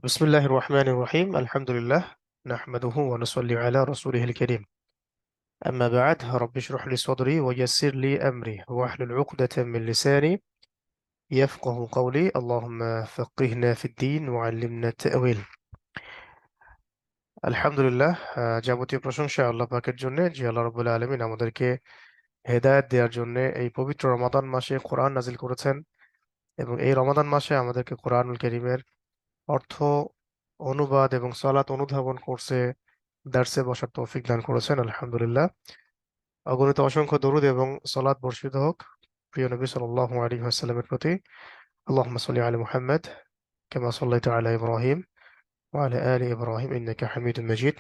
بسم الله الرحمن الرحيم الحمد لله نحمده ونصلي على رسوله الكريم أما بعد رب اشرح لي صدري ويسر لي أمري واحلل عقدة من لساني يفقه قولي اللهم فقهنا في الدين وعلمنا التأويل আলহামদুলিল্লাহ যাবতীয় প্রশংসা আল্লাহ পাকের জন্য যে আল্লাহ রাব্বুল আলামিন আমাদেরকে হেদায়েত দেওয়ার জন্য এই পবিত্র রমাদান মাসে কোরআন নাজিল করেছেন এবং এই রমাদান মাসে আমাদেরকে কোরআনুল কারীমের অর্থ অনুবাদ এবং সালাত অনুধাবন করছে দার্সে বসার তৌফিক দান করেছেন আলহামদুলিল্লাহ। অগণিত অসংখ্য দরুদ এবং সালাত বর্ষিত হোক প্রিয় নবী সাল্লাল্লাহু আলাইহি ওয়াসাল্লামের প্রতি। আল্লাহুম্মা সাল্লি আলা মুহাম্মাদ কামা সাল্লাইতা আলা ইব্রাহিম ওয়া আলা আলি ইব্রাহিম ইন্নাকা হামিদুম মাজিদ।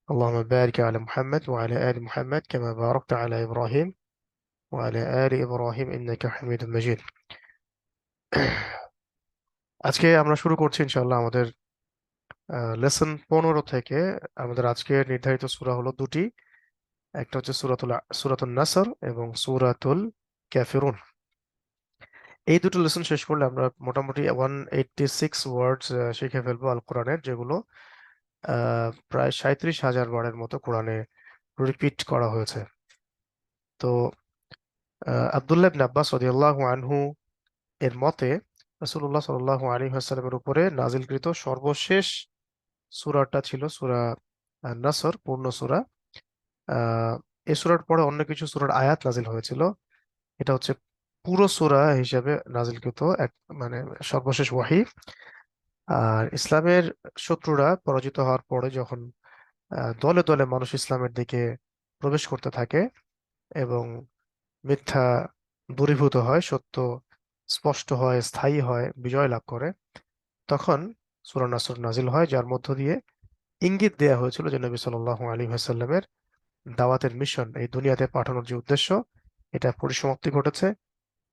আল্লাহুম্মা বারিক আলা মুহাম্মাদ ওয়া আলা আলি মুহাম্মাদ কামা বারাকতা আলা ইব্রাহিম ওয়া আলা আলি ইব্রাহিম ইন্নাকা হামিদুম মাজিদ। আজকে আমরা শুরু করছি ইনশাআল্লাহ আমাদের লেসন 15 থেকে। আমাদের আজকে নির্ধারিত সূরা হলো দুটি, একটা হচ্ছে সূরাতুন নাসর এবং সূরাতুল কাফিরুন। এই দুটো লেসন শেষ করলে আমরা মোটামুটি 186 ওয়ার্ডস শিখে ফেলবো আল কোরআনের, যেগুলো প্রায় 37,000 বারের মতো কোরআনে রিপিট করা হয়েছে। তো আব্দুল্লাহ ইবনে আব্বাস রাদিয়াল্লাহু আনহু এর মতে রাসূলুল্লাহ সাল্লাল্লাহু আলাইহি ওয়াসাল্লামের উপরে নাজিলকৃত সর্বশেষ সূরাটা ছিল সূরা নাসর, পূর্ণ সূরা। এই সূরার পরে অন্য কিছু সূরার আয়াত নাজিল হয়েছিল। এটা হচ্ছে পুরো সূরা হিসেবে নাজিলকৃত এক, মানে সর্বশেষ ওয়াহি। আর ইসলামের শত্রুরা পরাজিত হওয়ার পরে যখন দলে দলে মানুষ ইসলামের দিকে প্রবেশ করতে থাকে এবং মিথ্যা দূরীভূত হয়, সত্য স্পষ্ট হয়, স্থায়ী হয়, বিজয় লাভ করে, তখন সূরা নাসর নাজিল হয়, যার মধ্য দিয়ে ইঙ্গিত দেয়া হয়েছিল যে নবী সাল্লাল্লাহু আলাইহি ওয়াসাল্লামের দাওয়াতের মিশন, এই দুনিয়াতে পাঠানোর যে উদ্দেশ্য, এটা পরিসমাপ্তি ঘটেছে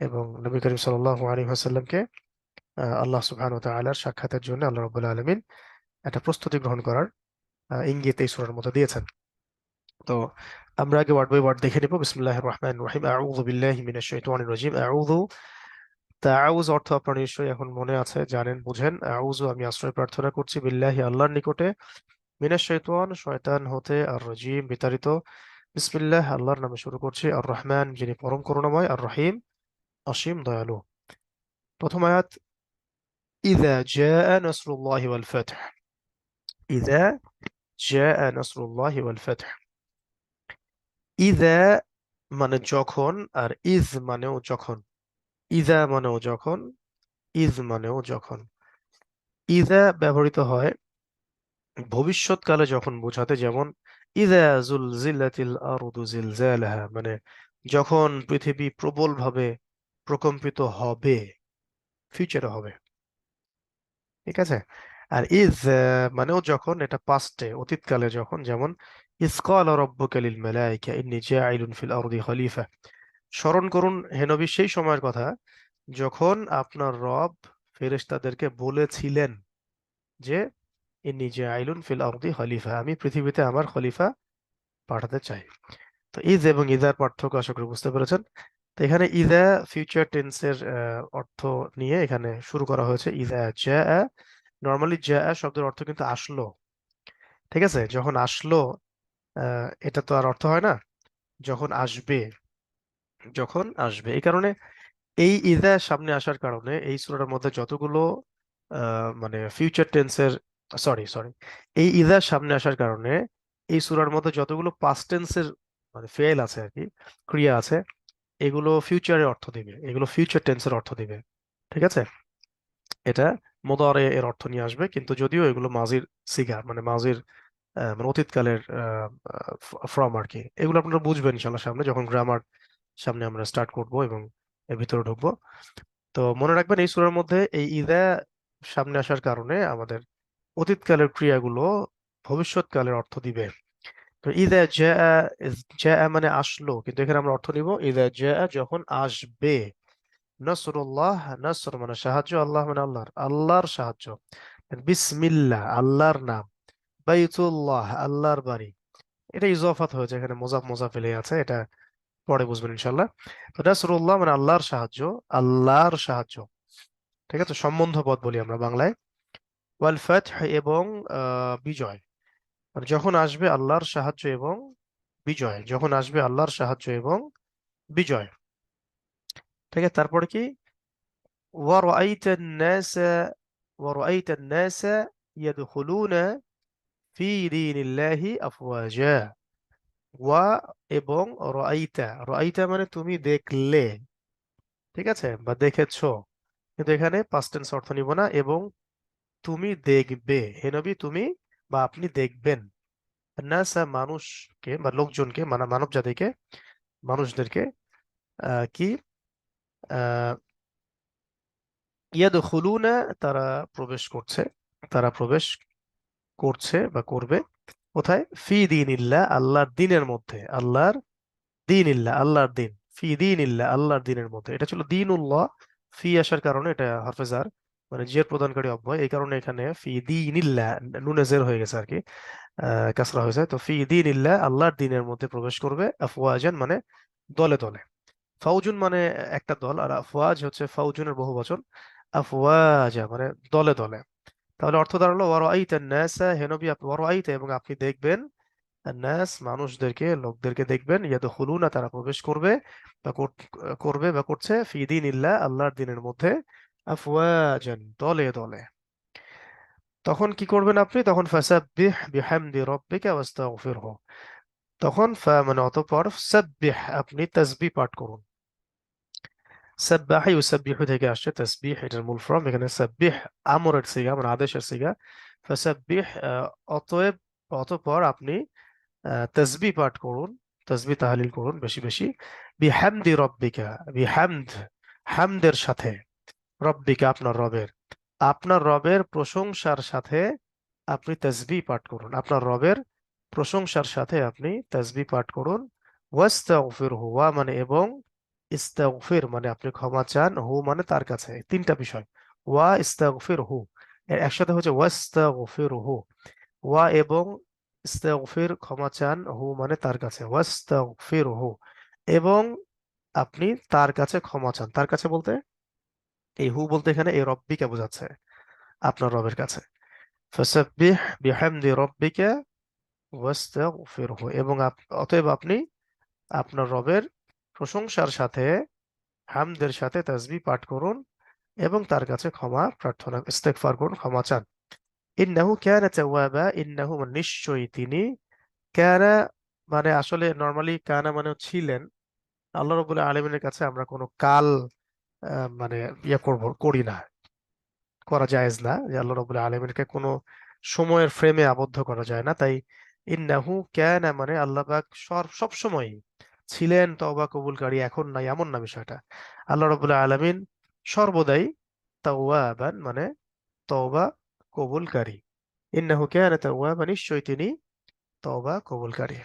এবং নবী করিম সাল্লাল্লাহু আলাইহি ওয়াসাল্লামকে আল্লাহ সুবহানাহু ওয়া তাআলার সাক্ষাতের জন্য আল্লাহ রাব্বুল আলামিন একটা প্রস্তুতি গ্রহণ করার ইঙ্গিত এই সূরার মধ্যে দিয়েছেন। তো আমরা আগে ওয়ার্ড বাই ওয়ার্ড দেখে নিব। বিসমিল্লাহির রহমানির রহিম। আউযু বিল্লাহি মিনাশ শাইতানির রাজিম। আউযু, তাআউয অর্থ আপনার নিশ্চয়ই এখন মনে আছে, জানেন, বুঝেন। আউযু আমি আশ্রয় প্রার্থনা করছি, বিল্লাহি আল্লাহর নিকটে, মিনাশ শাইতান শয়তান হতে, আর রাজিম বিতাড়িত। বিসমিল্লাহ আল্লাহর নামে শুরু করছি। আর রহমান যিনি পরম করুণাময়, আর রহিম অসীম দয়ালু। প্রথম আয়াত, ইযা জাআ নাসরুল্লাহি ওয়াল ফাতহ। ইযা জাআ নাসরুল্লাহি ওয়াল ফাতহ। ইযা মানে যখন, আর ইজ মানেও যখন। ইযা মানেও যখন, ইজ মানেও যখন। ইযা ব্যবহৃত হয় ভবিষ্যৎকালে যখন বোঝাতে, যেমন ইযা জুলজিলাতিল আরদু জিলজালাহা, মানে যখন পৃথিবী প্রবলভাবে প্রকম্পিত হবে, ফিউচারে হবে। ঠিক আছে। আর ইজ মানেও যখন, এটা পাস্টে, অতীতকালে যখন, যেমন ইজ ক্বালা রাব্বুকা লিল মালাইকা ইন্নী জাইলুন ফিল আরদি খলিফা। স্মরণ করুন হে নবী সেই সময়ের কথা যখন আপনার রব ফেরেশতাদেরকে বলেছিলেন যে ইন্নী জাইলুন ফিল আরদি খলিফা, আমি পৃথিবীতে আমার খলিফা পাঠাতে চাই। তো ইজ এবং ইজার পার্থক্য আশা করি বুঝতে পেরেছেন। তো এখানে ইজা ফিউচার টেন্সের অর্থ নিয়ে এখানে শুরু করা হয়েছে। ইজা জা, নর্মালি জা শব্দের অর্থ কিন্তু আসলো। ঠিক আছে, যখন আসলো, এটা তো আর অর্থ হয় না যখন আসবে, যখন আসবে। এই কারণে এই ইজা সামনে আসার কারণে এই সূরার মধ্যে যতগুলো মানে ফিউচার টেন্সের, সরি সরি, এই ইজার সামনে আসার কারণে এই সূরার মধ্যে যতগুলো পাস্ট টেন্সের মানে ফেল আছে আর কি, ক্রিয়া আছে, এগুলো ফিউচারের অর্থ দিবে, এগুলো ফিউচার টেন্সের অর্থ দিবে। ঠিক আছে, এটা মুদারে এর অর্থ নিয়ে আসবে, কিন্তু যদিও এগুলো মাজির সিগা, মানে মাজির মানে অতীতকালের ফর্ম আর কি। এগুলো আপনারা বুঝবেন ইনশাল্লাহ সামনে, যখন গ্রামার সামনে আমরা স্টার্ট করব এবং এর ভিতরে ঢুকবো। তো মনে রাখবেন এই সূরার মধ্যে এই ইদা সামনে আসার কারণে আমাদের অতীতকালের ক্রিয়াগুলো ভবিষ্যৎকালের অর্থ দিবে। তো ইদা জা, জা মানে আসলো, কিন্তু এখানে আমরা অর্থ নিব ইদা জা যখন আসবে। নসরুল্লাহ, নসর মানে সাহায্য, আল্লাহ মানে আল্লাহর, আল্লাহর সাহায্য। বিসমিল্লাহ আল্লাহর নাম, বাইতুল্লাহ আল্লাহর বাড়ি। এটা ইজাফাত হয়েছে, এখানে মোজাফ মোজাফ ইলাইহি আছে, এটা পরে বুঝবেন ইনশাল্লাহ। তো নাসরুল্লাহ মানে আল্লাহর সাহায্য, আল্লাহর সাহায্য। ঠিক আছে, সম্বন্ধ পদ বলি আমরা বাংলায়। ওয়াল ফাতহ এবং বিজয়। মানে যখন আসবে আল্লাহর সাহায্য এবং বিজয়, যখন আসবে আল্লাহর সাহায্য এবং বিজয়। ঠিক আছে, তারপরে কি? ওয়ারাআইতা الناس ওয়ারাআইতা الناس يدخلون في دين الله أفواجا। ওয়া এবং রাআইতা, রাআইতা মানে তুমি দেখলে, ঠিক আছে, বা দেখেছো। কিন্তু এখানে পাস্ট টেন্স অর্থ নিব না। এবং তুমি দেখবে, হে নবী তুমি বা আপনি দেখবেন, নাসা মানুষকে বা লোকজনকে, মানে মানব জাতিকে, মানুষদেরকে কি ইয়াদখুলুনা, তারা প্রবেশ করছে, তারা প্রবেশ করছে বা করবে কোথায়? ফি দীনিল্লাহ, আল্লাহর দিনের মধ্যে, আল্লাহর দীনিল্লাহ, আল্লাহর দিন, ফি দীনিল্লাহ, আল্লাহর দিনের মধ্যে। এটা ছিল দীনুল্লাহ, ফি আসার কারণে এটা হারফেজার, মানে জের প্রদানকারী অব্যয়, এই কারণে এখানে ফি দীনিল্লাহ নুনে জের হয়ে গেছে আর কি, কাসরা হয়েছে। তো ফি দীনিল্লাহ, আল্লাহর দিনের মধ্যে প্রবেশ করবে, আফওয়াজান মানে দলে দলে। ফাউজুন মানে একটা দল, আর আফওয়াজ হচ্ছে ফাউজুনের বহুবচন, আফওয়াজা মানে দলে দলে। তাহলে অর্থ দাঁড়ালো ওয়ারাআইতা নাসা, হে নবী ওয়ারাআইতা এবং আপনি দেখবেন, নাস মানুষদেরকে, লোকদেরকে দেখবেন, ইয়াদখুলুনা তারা প্রবেশ করবে বা করবে বা করছে, ফি দীনিল্লাহ আল্লাহর দিনের মধ্যে, আফওয়াজান দলে দলে। তখন কি করবেন আপনি? তখন ফাসাব্বিহ বিহামদি রাব্বিকা ওয়াস্তাগফিরহু। তখন মানে অতঃপর, সাব্বিহ আপনি তাসবিহ পাঠ করুন। সাব্বাহা ইউসাব্বিহু থেকে আসছে তাসবিহ, এটার মূল ফর্ম। এখানে সাব্বিহ আমরের সিগা, মানে আদেশের সিগা। ফাসাব্বিহ অতএব, অতঃপর আপনি তাসবিহ পাঠ করুন, তাসবিহ তাহলিল করুন বেশি বেশি। বিহামদি রব্বিকা, বিহামদ হামদের সাথে, রব্বিকা আপনার রবের, আপনার রবের প্রশংসার সাথে আপনি তাসবিহ পাঠ করুন, আপনার রবের প্রশংসার সাথে আপনি তাসবিহ পাঠ করুন। ওয়াস্তাগফিরহু, ওয়া মানে এবং, ইস্তাগফির মানে আপনি ক্ষমা চান, হু মানে তার কাছে। এই তিনটা বিষয়, ওয়া ইস্তাগফিরহু, এর একসাথে হচ্ছে ওয়াস্তাগফিরহু। ওয়া এবং ইস্তাগফির ক্ষমা চান, হু মানে তার কাছে, ওয়াস্তাগফিরহু এবং আপনি তার কাছে ক্ষমা চান। তার কাছে বলতে, এই হু বলতে এখানে এই রব্বিকে বোঝাচ্ছে, আপনার রবের কাছে। ফাসাব্বিহ বিহামদি রব্বিকা ওয়াস্তাগফিরহু এবং অতএব আপনি আপনার রবের প্রশংসার সাথে, হামদের সাথে তাসবিহ পাঠ করুন এবং তার কাছে ক্ষমা প্রার্থনা, ইস্তেগফার করুন, ক্ষমা চান। ইন্নাহু কানা তাওয়াবা, ইন্নাহু মানে নিশ্চয়ই তিনি, কানা মানে আসলে নরমালি কানা মানে ছিলেন। আল্লাহ রাব্বুল আলামিনের কাছে আমরা কোনো কাল মানে করি না, করা জায়েজ না, যে আল্লাহ রাব্বুল আলামিনকে কোনো সময়ের ফ্রেমে আবদ্ধ করা যায় না। তাই ইন্নাহু কানা মানে আল্লাহ পাক সব সময় ছিলেন তওবা কবুলকারী, এখন নাই এমন না বিষয়টা। আল্লাহ রাব্বুল আলামিন সর্বদাই তাওয়াবান মানে তওবা কবুলকারী। ইন্নাহু কানা তাওয়াবা, নিশ্চয়ই তিনি তওবা কবুলকারী।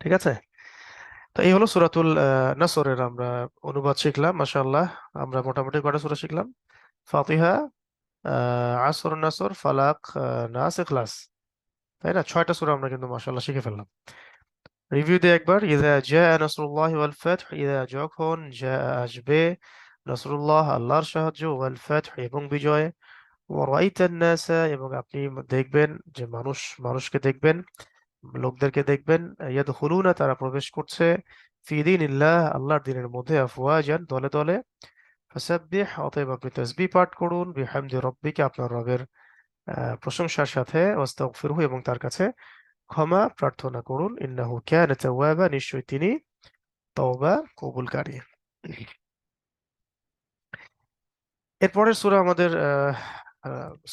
ঠিক আছে। তো এই হলো সূরাতুল নাসরের আমরা অনুবাদ শিখলাম, মাশাআল্লাহ। আমরা মোটামুটি কয়টা সূরা শিখলাম? ফাতিহা, আসর, নাসর, ফালাক, নাস, ইখলাস, তাই না? 6টা সূরা আমরা কিন্তু মাশাআল্লাহ শিখে ফেললাম। রিভিউ দিয়ে একবার, ইযা জাআ নাসরুল্লাহি ওয়াল ফাতহ, ইযা যখন জাআ আসবে, নাসরুল্লাহ আল্লাহর সাহায্য, ওয়াল ফাতহ এবং বিজয়, ওয়া রাআইতান নাসা এবং আপনি দেখবেন, যে মানুষকে দেখবেন, লোকদেরকে দেখবেন, ইয়াদখুলুনা তারা প্রবেশ করছে, ফি দীনিল্লাহ আল্লাহর দিনের মধ্যে, আফওয়াজান দলে দলে। ফাসাব্বিহ অতএব আপনি তাসবিহ পাঠ করুন, বিহামদি রব্বিকা আপনার রবের প্রশংসার সাথে, ওয়াস্তাগফিরহু এবং তার কাছে ক্ষমা প্রার্থনা করুন, ইন্নাহু কানা তাওয়াবা নিশ্চয়ই তিনি তওবা কবুলকারী। এরপরের সূরা আমাদের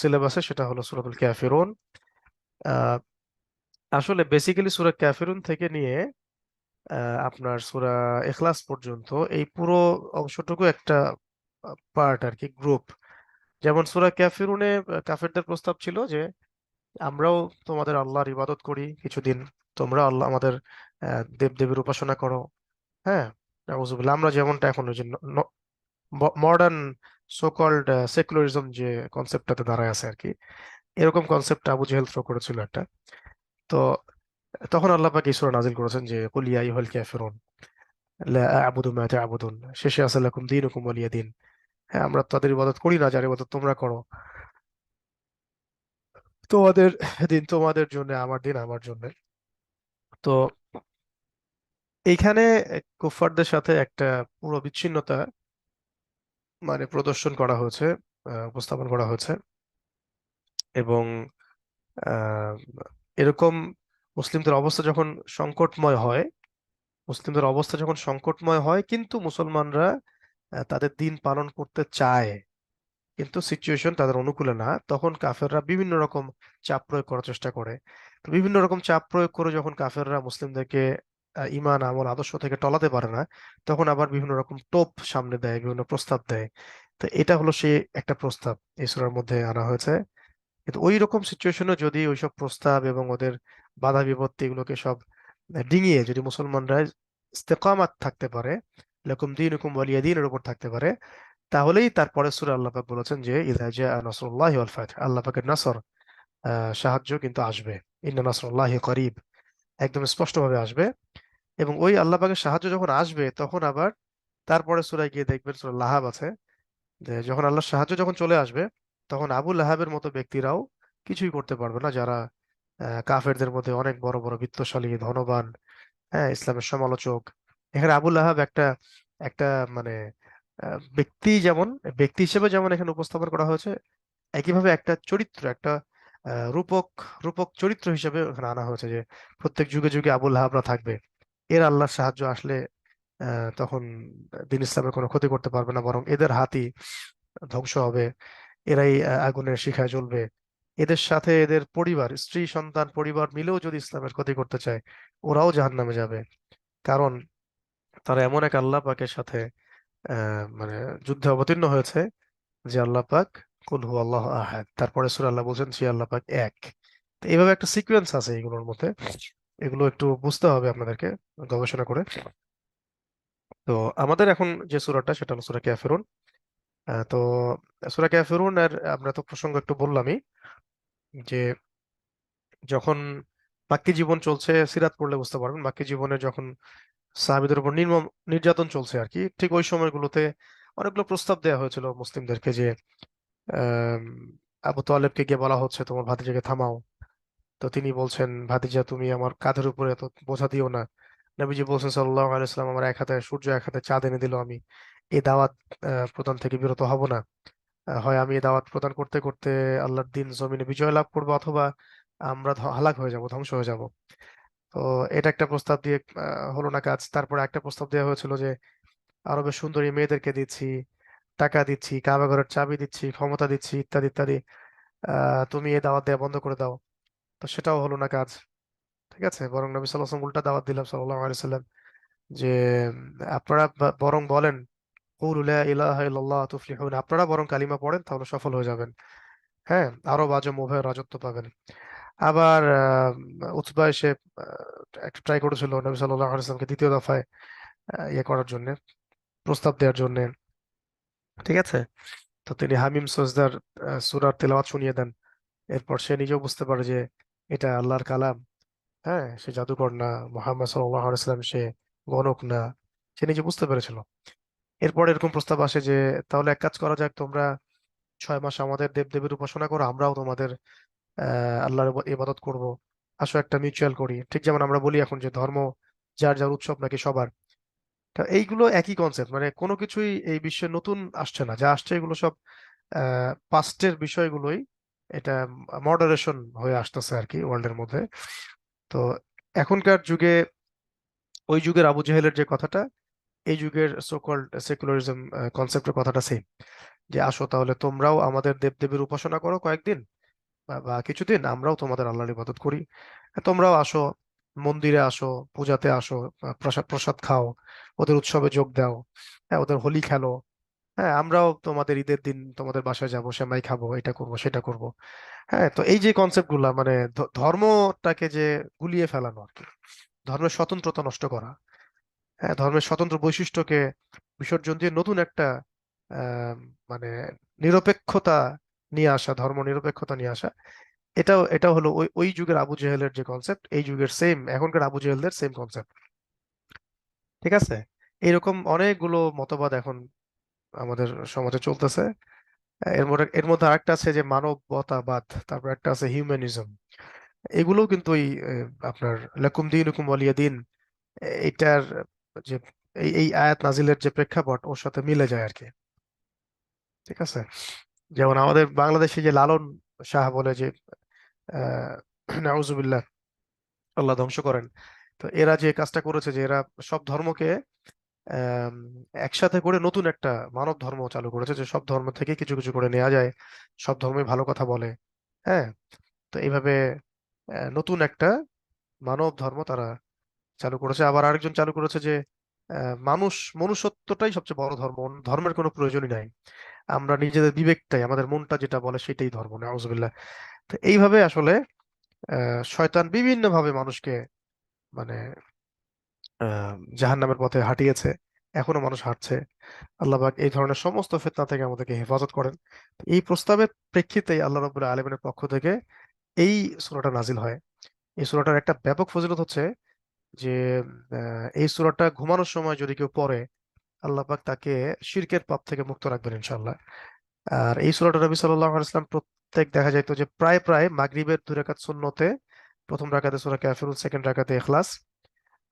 সিলেবাসে, সেটা হলো সূরাতুল কাফিরুন। আহ, আসলে বেসিক্যালি সূরা কাফিরুন থেকে নিয়ে আপনার সূরা ইখলাস পর্যন্ত এই পুরো অংশটুকু একটা পার্ট আর কি, গ্রুপ। যেমন সূরা কাফিরুনে কাফেরদের প্রস্তাব ছিল যে আমরাও তোমাদের আল্লাহর ইবাদত করি কিছুদিন, তোমরা আল্লাহ আমাদের দেব দেবীর উপাসনা করো। হ্যাঁ, নাউজুবিল্লাহ, আমরা যেমনটা এখন ওই যে মডার্ন সো কল্ড সেকুলারিজম যে কনসেপ্টটাতে দাঁড়ায় আছে আর কি, এরকম কনসেপ্ট আবু জেহেল থ্রো করেছিল একটা। তো তখন আল্লাহ পাক এই সূরা নাজিল করেছেন যে কুল ইয়া আইয়ুহাল কাফিরুন লা আ'বুদু মা তা'বুদুন, শেষে আছে লাকুম দীনুকুম ওয়ালিয়া দিন। হ্যাঁ, আমরা তাদের ইবাদত করি না যার ইবাদত তোমরা করো। তোমাদের দিন তোমাদের জন্য, আমার দিন আমার জন্য। তো এইখানে কুফফারদের সাথে একটা পুরো বিচ্ছিন্নতা মানে প্রদর্শন করা হয়েছে, উপস্থাপন করা হয়েছে। এবং আহ, এরকম মুসলিমদের অবস্থা যখন সংকটময় হয়, মুসলিমদের অবস্থা যখন সংকটময় হয় কিন্তু মুসলমানরা তাদের দিন পালন করতে চায়, কিন্তু সিচুয়েশন তাদের অনুকূলে না, তখন কাফেররা বিভিন্ন রকম চাপ প্রয়োগ করার চেষ্টা করে। তো বিভিন্ন রকম চাপ প্রয়োগ করে যখন কাফেররা মুসলিমদেরকে ঈমান আমল আদর্শ থেকে টলাতে পারে না, তখন আবার বিভিন্ন রকম টোপ সামনে দেয়, বিভিন্ন প্রস্তাব দেয়। তো এটা হলো সেই একটা প্রস্তাব এই সূরার মধ্যে আনা হয়েছে। কিন্তু ওই রকম সিচুয়েশনে যদি ওইসব প্রস্তাব এবং ওদের বাধা বিপত্তি এগুলোকে সব ডিঙিয়ে যদি মুসলমানরা ইস্তেকামাত থাকতে পারে, লাকুম দীনুকুম ওয়ালিয়া দীনের উপর থাকতে পারে, তাহলেই তারপরে সূরা আল্লাহ পাক বলেছেন যে ইযা জাআ নাসরুল্লাহি ওয়াল ফাতহ, আল্লাহ পাকের নাসর, সাহায্য কিন্তু আসবে। ইন্না নাসরুল্লাহি করিব, একদম স্পষ্ট ভাবে আসবে। এবং ওই আল্লাহ পাকের সাহায্য যখন আসবে তখন আবার তারপরে সূরায় গিয়ে দেখবেন, সূরা লাহাব আছে, যে যখন আল্লাহর সাহায্য যখন চলে আসবে তখন আবু লাহাবের মতো ব্যক্তিরাও কিছুই করতে পারবে না, যারা কাফেরদের মধ্যে অনেক বড় বড় বিত্তশালী ধনবান, হ্যাঁ, ইসলামের সমালোচক। এখানে আবু লাহাব একটা একটা মানে ব্যক্তি, যেমন ব্যক্তি হিসেবে যেমন এখানে উপস্থাপন করা হয়েছে, একইভাবে একটা চরিত্র, একটা রূপক রূপক চরিত্র হিসেবে এখানে আনা হয়েছে, যে প্রত্যেক যুগে যুগে আবু লাহাবরা থাকবে। এর আল্লাহর সাহায্য আসলে তখন দিন ইসলামের কোনো ক্ষতি করতে পারবে না, বরং এদের হাতই ধ্বংস হবে। এরাই আগুনের শিখায় জ্বলবে। এদের সাথে এদের পরিবার, স্ত্রী সন্তান পরিবার মিলেও যদি ইসলামের ক্ষতি করতে চায়, ওরাও জাহান্নামে যাবে। কারণ তারা এমন এক আল্লাহ পাকের সাথে মানে যুদ্ধে অবতীর্ণ হয়েছে, যে আল্লাহ পাক কুল হু আল্লাহ আহাদ, তারপরে সূরা আল্লাহ বলছেন সে আল্লাহ পাক এক। তো এইভাবে একটা সিকোয়েন্স আছে এগুলোর মধ্যে, এগুলো একটু বুঝতে হবে আপনাদেরকে গবেষণা করে। তো আমাদের এখন যে সূরাটা সেটা হলো সূরা কাফিরুন। তো সূরা কাফিরুন এর আমরা তো প্রসঙ্গ একটু বললামই, যে যখন বাকি জীবন চলছে, সিরাত পড়লে বুঝতে পারবেন, বাকি জীবনে যখন সাহাবীদের উপর নির্মম নির্যাতন চলছে আর কি, ঠিক ওই সময়গুলোতে অনেকগুলো প্রস্তাব দেওয়া হয়েছিল মুসলিমদেরকে, যে আম, আবু তালেবকে গিয়ে বলা হচ্ছে তোমার ভাতিজাকে থামাও। তো তিনি বলছেন, ভাতিজা তুমি আমার কাঁধের উপরে এত বোঝা দিও না। নবীজি বলছেন সাল্লাল্লাহু আলাইহি ওয়াসাল্লাম, আমার এক হাতে সূর্য এক হাতে চাঁদ এনে দিল, আমি এই দাওয়াত প্রদান থেকে বিরত হব না। হয় আমি এই দাওয়াত প্রদান করতে করতে আল্লাহর দিন জমিনে বিজয় লাভ করবো, অথবা আমরা হালাক হয়ে যাব, ধ্বংস হয়ে যাব। তো এটা একটা প্রস্তাব দিয়ে হলো না কাজ। তারপরে একটা প্রস্তাব দেওয়া হয়েছিল যে আরবের সুন্দরী মেয়েদেরকে দিচ্ছি, টাকা দিচ্ছি, কাবা ঘরের চাবি দিচ্ছি, ক্ষমতা দিচ্ছি, ইত্যাদি ইত্যাদি, তুমি এই দাওয়াত দেওয়া বন্ধ করে দাও। তো সেটাও হলো না কাজ। ঠিক আছে, বরং নবী সাল্লাল্লাহু আলাইহি ওয়াসাল্লাম উল্টা দাওয়াত দিলাম সাল্লাল্লাহু আলাইহি সাল্লাম, যে আপনারা বরং বলেন কুলু লা ইলাহা ইল্লাল্লাহ তুফলিহুন, আপনারা বরং কালিমা পড়েন তাহলে সফল হয়ে যাবেন। হ্যাঁ, আরব আজম উভয়ের রাজত্ব পাবেন। আবার উতবা এসে একটা ট্রাই করেছিল নবী সাল্লাল্লাহু আলাইহি ওয়াসাল্লামকে দ্বিতীয় দফায় ইয়ে করার জন্য, প্রস্তাব দেওয়ার জন্য। ঠিক আছে, তো তিনি হামিম সজদার সূরার তেলাওয়াত শুনিয়ে দেন। এরপর সে নিজেও বুঝতে পারে যে এটা আল্লাহর কালাম। হ্যাঁ, সে জাদুকর না, মুহাম্মদ সাল্লাল্লাহু আলাইহি ওয়াসাল্লাম সে গণক না, সে নিজে বুঝতে পেরেছিল। এরপর এরকম প্রস্তাব আসে যে তাহলে এক কাজ করা যাক, তোমরা 6 মাস আমাদের দেবদেবীর উপাসনা করো, আমরাও তোমাদের আল্লাহর ইবাদত করব। আসো একটা মিউচুয়াল করি, ঠিক যেমন আমরা বলি এখন যে ধর্ম যার যার উৎসব নাকি সবার। তা এইগুলো একই কনসেপ্ট, মানে কোনো কিছুই এই বিশ্বে নতুন আসছে না, যা আসছে এগুলো সব পাস্টের বিষয়গুলোই, এটা মডারেশন হয়ে আসতেছে আর কি ওয়ার্ল্ডের মধ্যে। তো এখনকার যুগে ওই যুগের আবু জেহেলের যে কথাটা, এই যুগের সোকল্ড সেকুলারিজম কনসেপ্টের কথাটা সেম, যে আসো তাহলে তোমরাও আমাদের দেবদেবীর উপাসনা করো কয়েকদিন বা কিছুদিন, আমরাও তোমাদের আল্লাহর ইবাদত করি। তোমরাও আসো, মন্দিরে আসো, পূজাতে আসো, প্রসাদ প্রসাদ খাও, ওদের উৎসবে যোগ দাও, হ্যাঁ, ওদের হোলি খেলো। হ্যাঁ, আমরাও তোমাদের ঈদের দিন তোমাদের বাসায় যাবো, সেমাই খাবো, এটা করব সেটা করব। হ্যাঁ, তো এই যে কনসেপ্ট গুলা, মানে ধর্মটাকে যে গুলিয়ে ফেলানো আর কি, ধর্মের স্বতন্ত্রতা নষ্ট করা, হ্যাঁ, ধর্মের স্বতন্ত্র বৈশিষ্ট্যকে বিসর্জন দিয়ে নতুন একটা আহ মানে নিরপেক্ষতা নিয়ে আসা, ধর্ম নিরপেক্ষতা নিয়ে আসা, এটাও হলো ওই ওই যুগের আবু জেহেলের যে কনসেপ্ট, এই যুগের সেম এখনকার আবু জেহেলদের সেম কনসেপ্ট। ঠিক আছে, এরকম অনেকগুলো মতবাদ এখন আমাদের সমাজে চলতেছে। এর মধ্যে আরেকটা আছে যে মানবতাবাদ, তারপর একটা আছে হিউম্যানিজম। এগুলোও কিন্তু ওই আপনার লাকুম দীনুকুম ওয়ালিয়া দিন এইটার যে এই আয়াত নাজিলের যে প্রেক্ষাপট ওর সাথে মিলে যায় আর কি। ঠিক আছে। যেমন আমাদের বাংলাদেশে যে লালন শাহ বলে যে আহ নাউজুবিল্লাহ, আল্লাহ ধ্বংস করেন, তো এরা যে কাজটা করেছে যে এরা সব ধর্মকে আম, একসাথে করে নতুন একটা মানব ধর্ম চালু করেছে, যে সব ধর্ম থেকে কিছু কিছু করে নেওয়া যায়, সব ধর্মই ভালো কথা বলে। হ্যাঁ। তো এইভাবে নতুন একটা মানব ধর্ম তারা চালু করেছে। আবার আরেকজন চালু করেছে যে মনুষ্যত্বটাই সবচেয়ে বড় ধর্ম, অন্য ধর্মের কোনো প্রয়োজনই নাই, আমরা নিজেদের বিবেকটাই, আমাদের মনটা যেটা বলে সেটাই ধর্ম, নাউজুবিল্লাহ। তো এইভাবে আসলে শয়তান বিভিন্ন ভাবে মানুষকে মানে জাহান্নামের পথে হাঁটিয়েছে, এখনো মানুষ হাঁটছে। আল্লাহ পাক এই ধরনের সমস্ত ফিতনা থেকে আমাদেরকে হেফাজত করেন। তো এই প্রস্তাবের প্রেক্ষিতেই আল্লাহ রাব্বুল আলামিনের পক্ষ থেকে এই সূরাটা নাজিল হয়। এই সূরাটার একটা ব্যাপক ফজিলত হচ্ছে যে এই সূরাটা ঘুমানোর সময় যদি কেউ পড়ে, আল্লাহ পাক তাকে শিরকের পাপ থেকে মুক্ত রাখবেন ইনশাআল্লাহ। আর এই সূরাটা নবী সাল্লাল্লাহু আলাইহি ওয়াসাল্লাম প্রত্যেক দেখা যাইতো যে প্রায় প্রায় মাগরিবের 2 রাকাত সুন্নতে, প্রথম রাকাতে সূরা কাফিরুন, সেকেন্ড রাকাতে ইখলাস,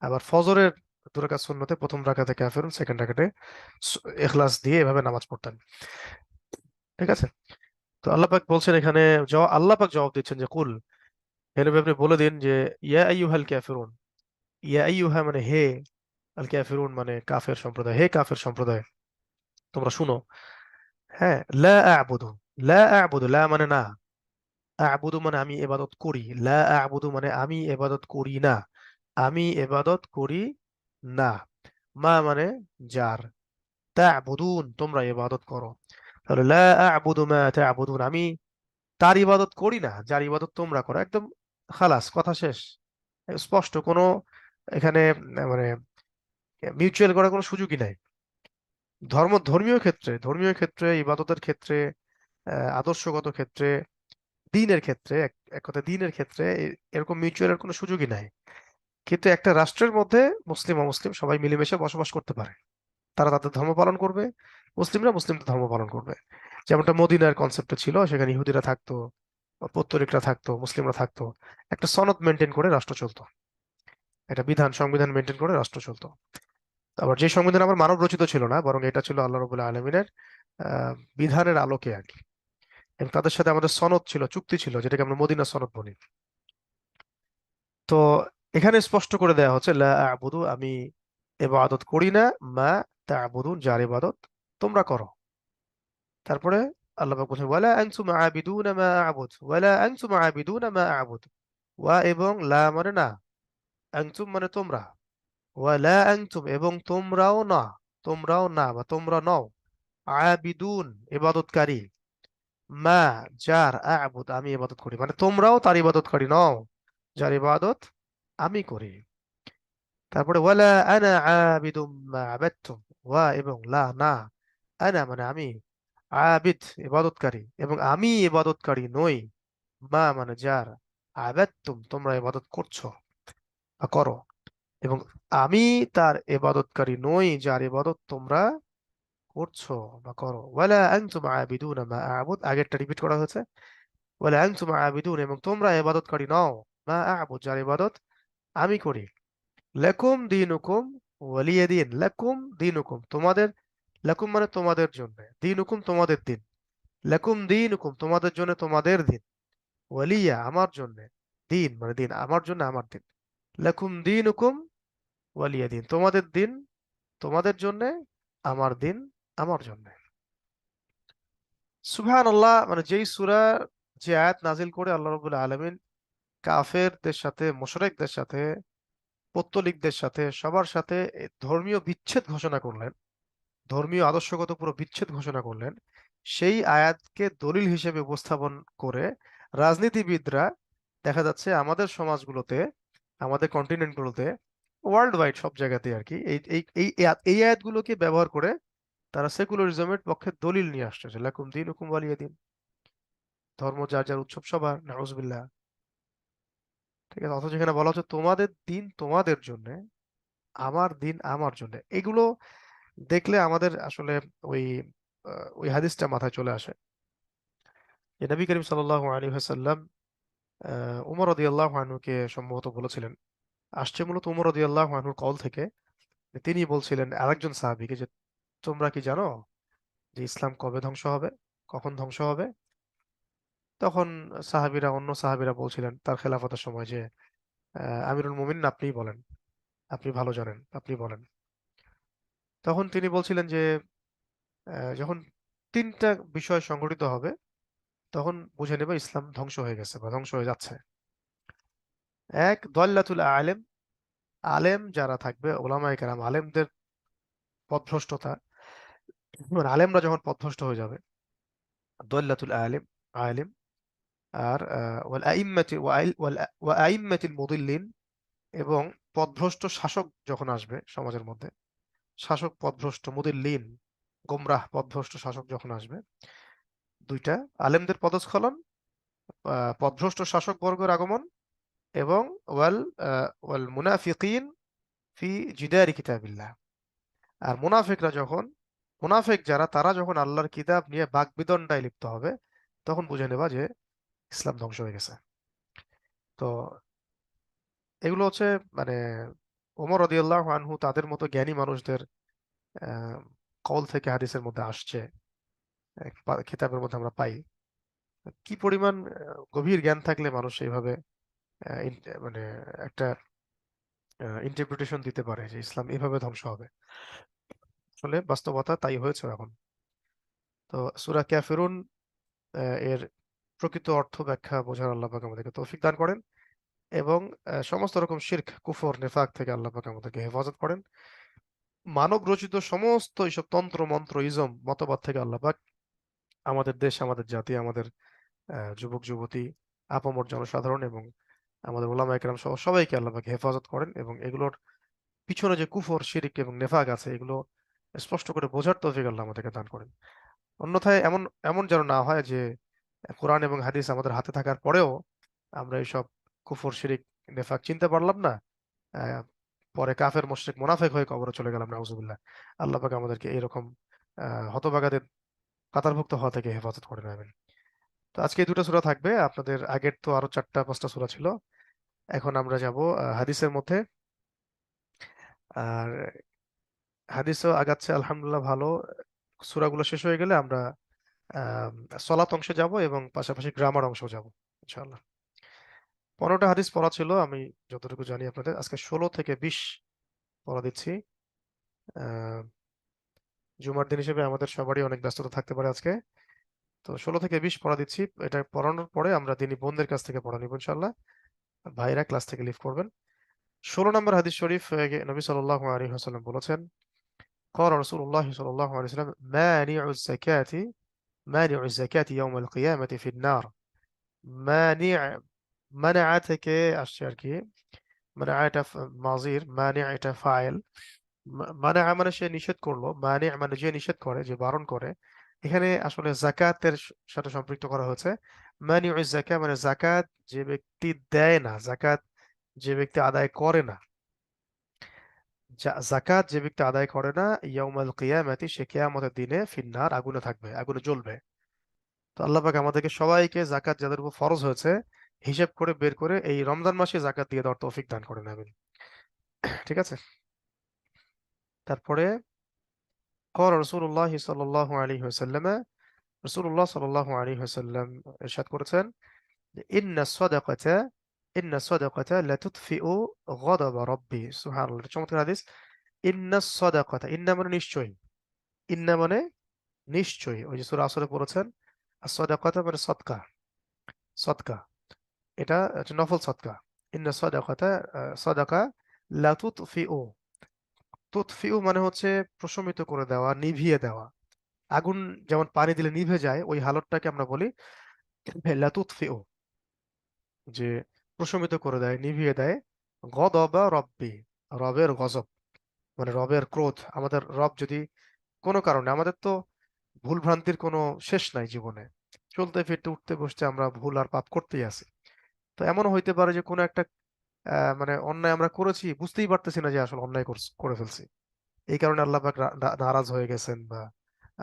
আবার ফজরের 2 রাকাত সুন্নতে প্রথম রাকাতে কাফিরুন, সেকেন্ড রাকাতে ইখলাস দিয়ে এভাবে নামাজ পড়তেন। ঠিক আছে। তো আল্লাহ পাক বলছেন এখানে, আল্লাহ পাক জবাব দিচ্ছেন যে কুল, হে নবী আপনি বলে দিন যে ইয়া আইয়ুহাল কাফিরুন, ইয়া আইয়ুহা মানে হে, আল কাফিরুন মানে কাফের সম্প্রদায়, হে কাফের সম্প্রদায় তোমরা শুনো। হ্যাঁ, লা আ'বুদু, লা আ'বুদু, লা মানে না, আ'বুদু মানে আমি ইবাদত করি, লা আ'বুদু মানে আমি ইবাদত করি না, আমি ইবাদত করি না, মা মানে যার, তা'বুদুন তোমরা ইবাদত করো। তাহলে লা আ'বুদু মা তা'বুদুন, আমি তার ইবাদত করি না যার ইবাদত তোমরা করো, একদম খালাস, কথা শেষ, স্পষ্ট, কোনো এখানে মানে মিউচুয়াল করার কোনো সুযোগই নাই। ধর্মীয় ক্ষেত্রে ইবাদতের ক্ষেত্রে আদর্শগত ক্ষেত্রে দিনের ক্ষেত্রে, এক কথা দিনের ক্ষেত্রে এরকম মিউচুয়ালের কোনো সুযোগই নাই। কিন্তু একটা রাষ্ট্রের মধ্যে মুসলিম অমুসলিম সবাই মিলেমিশে বসবাস করতে পারে, তারা তাদের ধর্ম পালন করবে, মুসলিমরা মুসলিমদের ধর্ম পালন করবে। যেমনটা মদিনার কনসেপ্টে ছিল, সেখানে ইহুদিরা থাকতো, পত্তলিকরা থাকতো, মুসলিমরা থাকতো, একটা সনদ মেনটেন করে রাষ্ট্র চলতো, একটা সংবিধান মেনটেন করে রাষ্ট্র চলতো। আবার যে সংবিধান আবার মানব রচিত ছিল না, বরং এটা ছিল আল্লাহ রবুল্লাহ আলমিনের আহ বিধানের আলোকে আর কি। এবং তাদের সাথে আমাদের সনদ ছিল, চুক্তি ছিল, যেটাকে আমরা মদিনা সনদ বলি। তো এখানে স্পষ্ট করে দেওয়া হচ্ছে লা আ'বুদু, আমি ইবাদত করি না, মা তা'বুদুন যার ইবাদত তোমরা করো। তারপরে আল্লাহ পাক বলছেন ওয়ালা আনতুম আবিদুনা মা আ'বুদ, ওয়ালা আনতুম আবিদুনা মা আ'বুদ, ওয়া এবং লা মানে না, আনতুম মানে তোমরা, ওয়ালা আনতুম এবং তোমরাও না বা তোমরা নও, আবিদুন ইবাদতকারী, মা যার, আ'বুদ আমি ইবাদত করি, মানে তোমরাও তার ইবাদতকারী নও যার ইবাদত আমি করি। তারপরে ওয়ালা আনা আবিদুম মা আবাদতুম, ওয়া এবং লা না, আনা মানে আমি, আবিদ ইবাদতকারী এবং আমি ইবাদতকারী নই, মা মানে যার, আবাদতুম তোমরা ইবাদত করছো বা করো, এবং আমি তার ইবাদতকারী নই যার ইবাদত তোমরা করছো বা করো। ওয়ালা আনতুম আবিদুনা মা আ'বুদ, আগেরটা রিপিট করা হয়েছে, ওয়ালা আনতুম আবিদুন এবং তোমরা ইবাদতকারী নও, মা আ'বুদ যার ইবাদত আমি করি। লাকুম দীনুকুম ওয়ালিয়া দিন, লাকুম দীনুকুম তোমাদের, লাকুম মানে তোমাদের জন্য, দীনুকুম তোমাদের দিন, লাকুম দীনুকুম তোমাদের জন্য তোমাদের দিন, ওয়ালিয়া আমার জন্য, দিন মানে দিন, আমার জন্য আমার দিন, লাকুম দীনুকুম ওয়ালিয়া দিন তোমাদের দিন তোমাদের জন্য, আমার দিন আমার জন্য। সুবহানাল্লাহ, মানে যেই সূরা, যে আয়াত নাজিল করে আল্লাহ রাব্বুল আলামিন কাফেরদের সাথে, মুশরিকদের সাথে, পৌত্তলিকদের সাথে, সবার সাথে ধর্মীয় বিচ্ছেদ ঘোষণা করলেন, ধর্মীয় আদর্শগত পুরো বিচ্ছেদ ঘোষণা করলেন, সেই আয়াতকে দলিল হিসেবে উপস্থাপন করে রাজনীতিবিদরা দেখা যাচ্ছে আমাদের সমাজগুলোতে, আমাদের কন্টিনেন্টগুলোতে, ওয়ার্ল্ড ওয়াইড সব জায়গাতে আর কি, এই আয়াতগুলোকে ব্যবহার করে তারা সেকুলারিজমের পক্ষে দলিল নিয়ে আসছে যে লাকুম দীনুকুম ওয়ালিয়া দিন, ধর্ম যার যার উৎসব সবার, নাউজুবিল্লাহ। ঠিক আছে। অথচ এখানে বলা হচ্ছে তোমাদের দিন তোমাদের জন্য, আমার দিন আমার জন্য। এগুলো দেখলে আমাদের আসলে ওই ওই হাদিসটা মাথায় চলে আসে যে নবী করিম সাল্লাল্লাহু আলাইহি ওয়াসাল্লাম উমর রাদিয়াল্লাহু আনহুকে সম্ভবত বলেছিলেন, আসছে মূলত উমর রাদিয়াল্লাহু আনহুর কল থেকে। তিনি বলছিলেন আরেকজন সাহাবীকে যে তোমরা কি জানো যে ইসলাম কবে ধ্বংস হবে, কখন ধ্বংস হবে? তখন অন্য সাহাবীরা বলছিলেন তার খেলাফতের সময় যে আমিরুল মুমিনিন আপনিই বলেন, আপনি ভালো জানেন, আপনি বলেন। তখন তিনি বলছিলেন যে যখন তিনটা বিষয় সংঘটিত হবে তখন বুঝে নেবে ইসলাম ধ্বংস হয়ে গেছে বা ধ্বংস হয়ে যাচ্ছে। এক, দল্লাতুল আলেম, আলেম যারা থাকবে, ওলামায়ে কেরাম আলেমদের পথভ্রষ্টতা, মানে আলেমরা যখন পথভ্রষ্ট হয়ে যাবে, দল্লাতুল আলেম, আলেম। আর ওয়াল আইম্মাতি ওয়া আইম্মাতিল মুদিল্লিন, এবং পথভ্রষ্ট শাসক যখন আসবে সমাজের মধ্যে, শাসক পথভ্রষ্ট, মুদিল্লিন গোমরাহ পথভ্রষ্ট শাসক যখন আসবে, দুইটা, আলেমদের পদস্খলন, পথভ্রষ্ট শাসক বর্গের আগমন, এবং ওয়াল ওয়াল মুনাফিকিন ফি জিদারি কিতাবিল্লাহ। আর মুনাফিক যারা, তারা যখন আল্লাহর কিতাব নিয়ে বাকবিতণ্ডায় লিপ্ত হবে, তখন বুঝে নেবা যে ইসলাম ধ্বংস হয়ে গেছে। তো এগুলো হচ্ছে মানে ওমর রাদিয়াল্লাহু আনহু তাদের মতো জ্ঞানী মানুষদের আহ, কওল থেকে হাদিসের মধ্যে আসছে, কিতাবের মধ্যে আমরা পাই। কি পরিমাণ গভীর জ্ঞান থাকলে মানুষ এইভাবে মানে একটা ইন্টারপ্রিটেশন দিতে পারে যে ইসলাম এভাবে ধ্বংস হবে। আসলে বাস্তবতা তাই হয়েছে এখন। তো সূরা কাফিরুন এর প্রকৃত অর্থ ব্যাখ্যা বোঝার আল্লাহ পাক আমাদেরকে তৌফিক দান করেন, এবং সমস্ত রকম শিরক, কুফর, নেফাক থেকে আল্লাহ পাক আমাদেরকে হেফাজত করেন। মানব রচিত সমস্ত এইসব তন্ত্র মন্ত্র ইজম মতবাদ থেকে আল্লাহ পাক আমাদের দেশ, আমাদের জাতি, আমাদের যুবক যুবতী, আপামর জনসাধারণ এবং আমাদের ওলামা একরাম সহ সবাইকে আল্লাহ পাক হেফাজত করেন, এবং এগুলোর পিছনে যে কুফর, শিরিক এবং নেফাক আছে এগুলো স্পষ্ট করে বোঝার তৌফিক আল্লাহ আমাদেরকে দান করেন। অন্যথায় এমন এমন যেন না হয় যে কোরআন এবং হাদিস আমাদের হাতে থাকার পরেও আমরা এইসব কুফর, শিরিক, নেফাক চিনতে পারলাম না। আহ, পরে কাফের, মুশরিক, মুনাফিক হয়ে কবরে চলে গেলাম, নাউজুবিল্লাহ। আল্লাহ পাক আমাদেরকে এরকম হতভাগাদের কাতারভুক্ত হওয়া থেকে হেফাজত করে নেবেন। তো আজকে এই দুটো সূরা থাকবে, আপনাদের আগের তো আরো 4টা 5টা সূরা ছিল। এখন আমরা যাব হাদিসের মধ্যে। আর হাদিসও আগাচ্ছে আলহামদুলিল্লাহ ভালো। সূরাগুলো শেষ হয়ে গেলে আমরা আহ সলাত অংশে যাব এবং পাশাপাশি গ্রামার অংশ যাব ইনশাআল্লাহ। 15টা হাদিস পড়া ছিল, আমি যতটুকু জানি আপনাদের আজকে 16 থেকে 20 পড়া দিচ্ছি। আহ জুমার দিন হিসেবে আমাদের সবারই অনেক ব্যস্ততা থাকতে পারে আজকে। তো 16 থেকে 20 পড়া দিচ্ছি। এটা পড়ানোর পরে আমরা দিনী বোনদের কাছ থেকে পড়া নিব ইনশাআল্লাহ। ভাইরা ক্লাস থেকে লিভ করবেন। 16 নম্বর হাদিস শরীফ, নবী সাল্লাল্লাহু আলাইহি ওয়াসাল্লাম বলেছেন, قال رسول الله صلى الله عليه وسلم مانع الزكاة يوم القيامة في النار. مانع, মানাআ থেকে আসছে আর কি। মানাআ এটা মাজির, মানি এটা ফাইল। মানাআ মানে সে নিষেধ করলো, মানি মানে যে নিষেধ করে, যে বারণ করে। এখানে আসলে জাকাতের সাথে সম্পৃক্ত করা হয়েছে। মানিউ যাকাত মানে জাকাত যে ব্যক্তি দেয় না, জাকাত যে ব্যক্তি আদায় করে না, জাকাত যে ব্যক্তি আদায় করে না, ইয়াউমাল কিয়ামাতি, সে কিয়ামতের দিনে ফিন্নার, আগুনে থাকবে, আগুনে জ্বলবে। তো আল্লাহ পাক আমাদেরকে সবাইকে জাকাত যাদের উপর ফরজ হয়েছে হিসেব করে বের করে এই রমজান মাসে জাকাত দিয়ে দেওয়ার তৌফিক দান করে নেবেন। ঠিক আছে। তারপরে قال رسول الله صلى الله عليه وسلم, রাসূলুল্লাহ সাল্লাল্লাহু আলাইহি ওয়াসাল্লাম ইরশাদ করেছেন যে ইন্না সাদাকাতা লা তুতফিউ গাদাবা রাব্বি। সুবহানাল্লাহ, এটা চমৎকার হাদিস। ইন্না সাদাকাতা, ইন্না মানে নিশ্চয়ই, ইন্না মানে নিশ্চয়ই, ওই যে সূরা আসরে পড়েছেন, as-সাদাকাতা মানে সদকা, সদকা, এটা একটা নফল সদকা। ইন্না সাদাকাতা, সাদাকা, লা তুতফিউ, তুতফিউ মানে হচ্ছে প্রশমিত করে দেওয়া, নিভিয়ে দেওয়া। আগুন যেমন পানি দিলে নিভে যায়, ওই হালতটাকে আমরা বলি লা তুতফিউ, যে প্রশমিত করে দেয়, নিভিয়ে দেয়। গদবা রব্বি, রবের গজব, মানে রবের ক্রোধ। আমাদের রব যদি কোনো কারণে, আমাদের তো ভুল ভ্রান্তির কোনো শেষ নাই জীবনে, চলতে ফিরতে উঠতে বসতে আমরা ভুল আর পাপ করতেই আছি। তো এমনও হইতে পারে যে কোনো একটা মানে অন্যায় আমরা করেছি, বুঝতেই পারতেছি না যে আসলে অন্যায় করে ফেলছি। এই কারণে আল্লাহ পাক নারাজ হয়ে গেছেন বা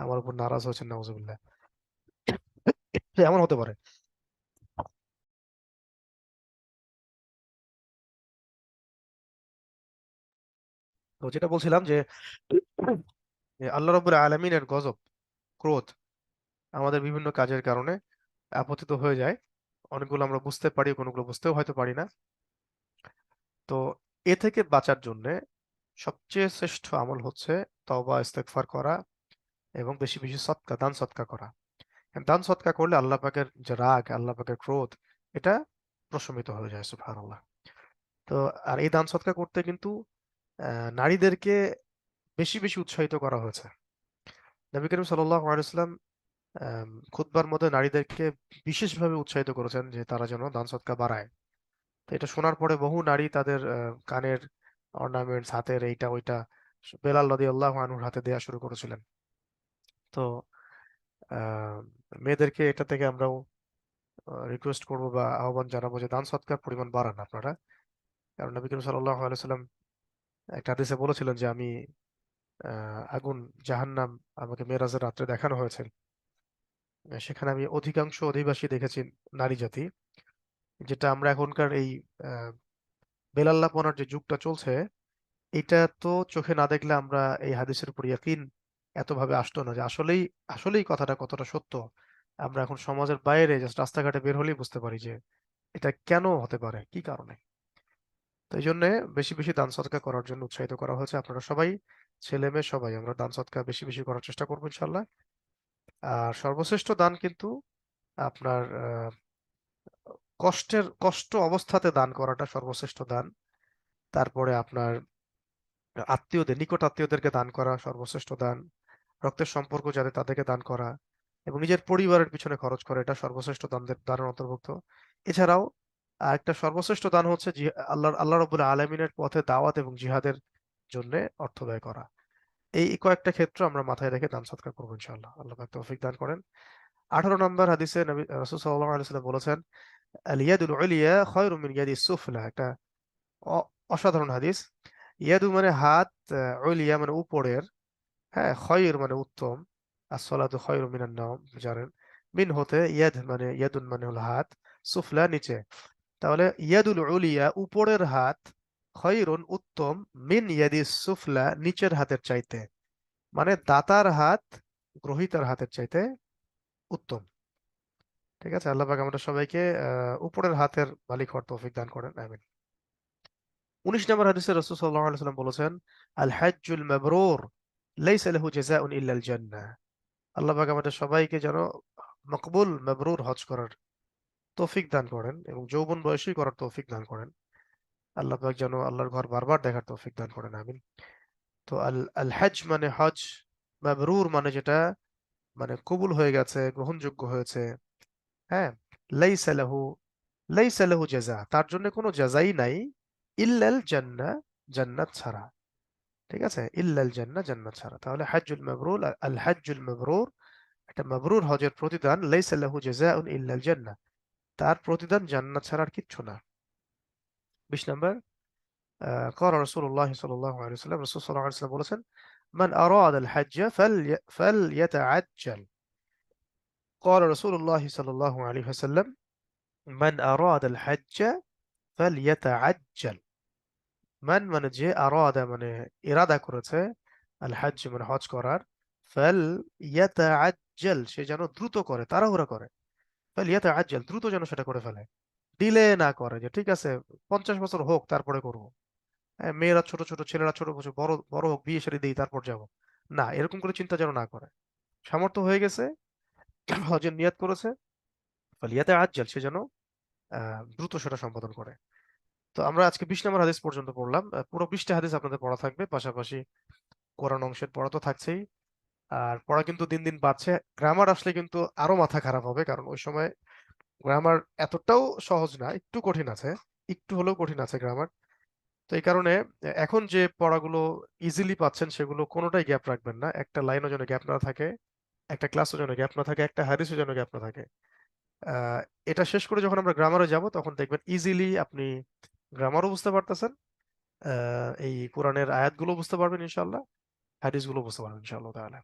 আমার উপর নারাজ হয়েছেন, নাউজুবিল্লাহ। এমন হতে পারে। তো যেটা বলছিলাম যে আল্লাহ রাব্বুল আলামিনের গজব, ক্রোধ আমাদের বিভিন্ন কাজের কারণে আপতিত হয়ে যায়। অনেকগুলো আমরা বুঝতে পারি, কোনগুলো বুঝতেও হয়তো পারি না। তো এ থেকে বাঁচার জন্য সবচেয়ে শ্রেষ্ঠ আমল হচ্ছে তওবা ইস্তেগফার করা এবং বেশি বেশি সদকা, দান সদকা করা। দান সদকা করলে আল্লাহ পাকের যে রাগ, আল্লাহ পাকের ক্রোধ, এটা প্রশমিত হয়ে যায়, সুবহানাল্লাহ। তো আর এই দান সদকা করতে কিন্তু নারীদেরকে বেশি বেশি উৎসাহিত করা হয়েছে। নবী করিম সাল্লাল্লাহু আলাইহি ওয়াসাল্লাম খুতবার মধ্যে নারীদেরকে বিশেষভাবে উৎসাহিত করেছেন যে তারা যেন দান সদকা বাড়ায়। তো এটা শোনার পরে বহু নারী তাদের কানের অর্নামেন্টস, হাতের এইটা ওইটা বেলাল রাদিয়াল্লাহু আনহুর হাতে দেয়া শুরু করেছিলেন। তো আহ, মেয়েদেরকে এটা থেকে আমরাও রিকোয়েস্ট করবো বা আহ্বান জানাবো যে দান সদকার পরিমাণ বাড়ান আপনারা। কারণ নবী করিম সাল্লাল্লাহু আলাইহি ওয়াসাল্লাম একটা হাদিসে বলেছিলেন যে আমি আগুন, জাহান্নাম আমাকে মেরাজের রাত্রে দেখানো হয়েছে। সেখানে আমি অধিকাংশ অধিবাসী দেখেছি নারী জাতি, যেটা আমরা এখনকার এই আহ, বেলাল্লাপনার যে যুগটা চলছে, এটা তো চোখে না দেখলে আমরা এই হাদিসের উপর ইয়াকিন এতভাবে আসতো না যে আসলেই আসলেই কথাটা কতটা সত্য। আমরা এখন সমাজের বাইরে জাস্ট রাস্তাঘাটে বের হলেই বুঝতে পারি যে এটা কেন হতে পারে, কি কারণে। তো এই জন্য বেশি বেশি দান সদকা করার জন্য উৎসাহিত করা হয়েছে। আপনারা সবাই, ছেলে মেয়ে সবাই, আমরা দান সদকা বেশি বেশি করার চেষ্টা করবো ইনশাল্লাহ। আর সর্বশ্রেষ্ঠ দান কিন্তু আপনার কষ্ট অবস্থাতে দান করাটা সর্বশ্রেষ্ঠ দান। তারপরে আপনার আত্মীয়দের, নিকট আত্মীয়দেরকে দান করা সর্বশ্রেষ্ঠ দান। রক্তের সম্পর্ক যাদের তাদেরকে দান করা এবং নিজের পরিবারের পিছনে খরচ করা, এটা সর্বশ্রেষ্ঠ দানের অন্তর্ভুক্ত। এছাড়াও একটা সর্বশ্রেষ্ঠ দান হচ্ছে আল্লাহ রাব্বুল আলামিনের পথে দাওয়াত এবং জিহাদের জন্য অর্থ ব্যয় করা। এই কয়েকটা ক্ষেত্র আমরা মাথায় রেখে দান সৎকার করবো ইনশাআল্লাহ। আল্লাহ পাক তৌফিক দান করেন। 18 নম্বর হাদিসে নবী রাসূল সাল্লাল্লাহু আলাইহি ওয়াসাল্লাম বলেছেন, আল ইয়াদুল উলিয়া খায়রুম মিন ইয়াদিস সুফলা। একটা অসাধারণ হাদিস। ইয়াদু মানে হাত, উলিয়া মানে উপরের, হ্যাঁ, খয়র মানে উত্তম। আসসালাতু খয়রুম মিনান নাওম, জানেন। মিন হতে, ইয়াদ মানে, ইয়াদুন মানে হলো হাত, সুফলা নিচে। তাহলে ইয়াদুল উলিয়া উপরের হাত, খয়রুন উত্তম, মিন ইয়াদিস সুফলা নিচের হাতের চাইতে। মানে দাতার হাত গ্রহীতার হাতের চাইতে উত্তম। ঠিক আছে, আল্লাহ পাক আমাদের সবাইকে উপরের হাতের মালিক হওয়ার তৌফিক দান করেন, আমিন। 19 নম্বর হাদিসে রাসূল সাল্লাল্লাহু আলাইহি ওয়াসাল্লাম বলেছেন, আল হাজ্জুল মাবরুর লাইসা লাহু জাযাউন ইল্লাল জান্নাহ। আল্লাহ পাক আমাদের সবাইকে যেন মকবুল মাবরুর হজ করার তৌফিক দান করেন এবং যৌবন বয়সী করার তৌফিক দান করেন। আল্লাহ পাক যেন আল্লাহর ঘর বারবার দেখার তৌফিক দান করেন, আমিন। তো আল আল হজ মানে হজ, মাবরুর মানে যেটা মানে কবুল হয়ে গেছে, গ্রহণযোগ্য হয়েছে। হ্যাঁ, লাইসা লাহু, লাইসা লাহু জাযা, তার জন্য কোনো জাযাই নাই, ইল্লাল জান্নাহ, জান্নাত ছাড়া। ঠিক আছে, ইল্লাল জান্নাহ, জান্নাত ছাড়া। তাহলে হজ্জুল মাবরুর, আল হজ্জুল মাবরুর, একটা মাবরুর হজের প্রতিদান, লাইসা লাহু জাযাউন ইল্লাল জান্নাহ, তার প্রতিদান জান্নাত ছাড়া আর কিচ্ছু না। 20 নম্বর, قال رسول الله صلى الله عليه وسلم, রাসূল সাল্লাল্লাহু আলাইহি ওয়াসাল্লাম বলেছেন, মান আরাদা আল হজ্জ ফালইয়াতাআজ্জাল। قال رسول الله صلى الله عليه وسلم, মান আরাদা আল হজ্জ ফালইয়াতাআজ্জাল। মান মানে যে, আরাদা মানে ইরাদা করেছে, আল হজ্জ মানে হজ করার, ফাল ইয়াতাআজ্জাল সে যেন দ্রুত করে, তাড়াহুড়া করে। ফাল ইয়াতাআজ্জাল দ্রুত যেন সেটা করে ফেলে, ডিলে না করে যে ঠিক আছে 50 বছর হোক তারপরে করব। হ্যাঁ, মেয়েরা ছোট ছোট, ছেলেরা ছোট ছোট, বড় বড় হোক, বিয়ে শাদী দিই তারপর যাব। না, এরকম করে চিন্তা যেন না করে। সামর্থ্য হয়ে গেছে, হজের নিয়াত করেছে, ফাল ইয়াতাআজ্জাল সে যেন দ্রুত সেটা সম্পাদন করে। তো আমরা আজকে 20 নম্বর হাদিস পর্যন্ত পড়লাম। পুরো 20টা হাদিস আপনাদের পড়া থাকবে, পাশাপাশি কোরআন অংশের পড়া তো থাকছেই। আর পড়া কিন্তু দিন দিন বাড়ছে। গ্রামার আসলে কিন্তু আরো মাথা খারাপ হবে, কারণ ওই সময় গ্রামার এতটাও সহজ না, একটু কঠিন আছে, একটু হলেও কঠিন আছে গ্রামার। তো এই কারণে এখন যে পড়াগুলো ইজিলি পাচ্ছেন সেগুলো কোনোটাই গ্যাপ রাখবেন না। একটা লাইনও যেন গ্যাপ না থাকে, একটা ক্লাসও যেন গ্যাপ না থাকে, একটা হাদিসও যেন গ্যাপ না থাকে। আহ, এটা শেষ করে যখন আমরা গ্রামারে যাব তখন দেখবেন ইজিলি আপনি গ্রামারও বুঝতে পারতেছেন, এই কোরআনের আয়াতগুলো বুঝতে পারবেন ইনশাল্লাহ, হাদিসগুলো বুঝতে পারবেন ইনশাআল্লাহ তাআলা।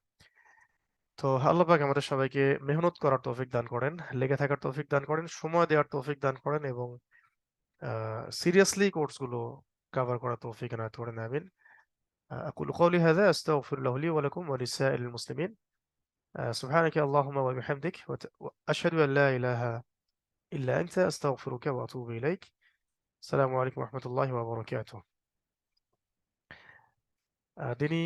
তো আল্লাহ পাক আমাদের সবাইকে মেহনত করার তৌফিক দান করেন, লেগে থাকার তৌফিক দান করেন, সময় দেওয়ার তৌফিক দান করেন এবং সিরিয়াসলি কোর্সগুলো কভার করার তৌফিক এনায়েত করেন। আমিন। أقول قولي هذا أستغفر الله لي ولكم ولسائر المسلمين. سبحانك اللهم وبحمدك وأشهد أن لا إله إلا أنت أستغفرك وأتوب إليك. السلام عليكم ورحمة الله وبركاته. দিনী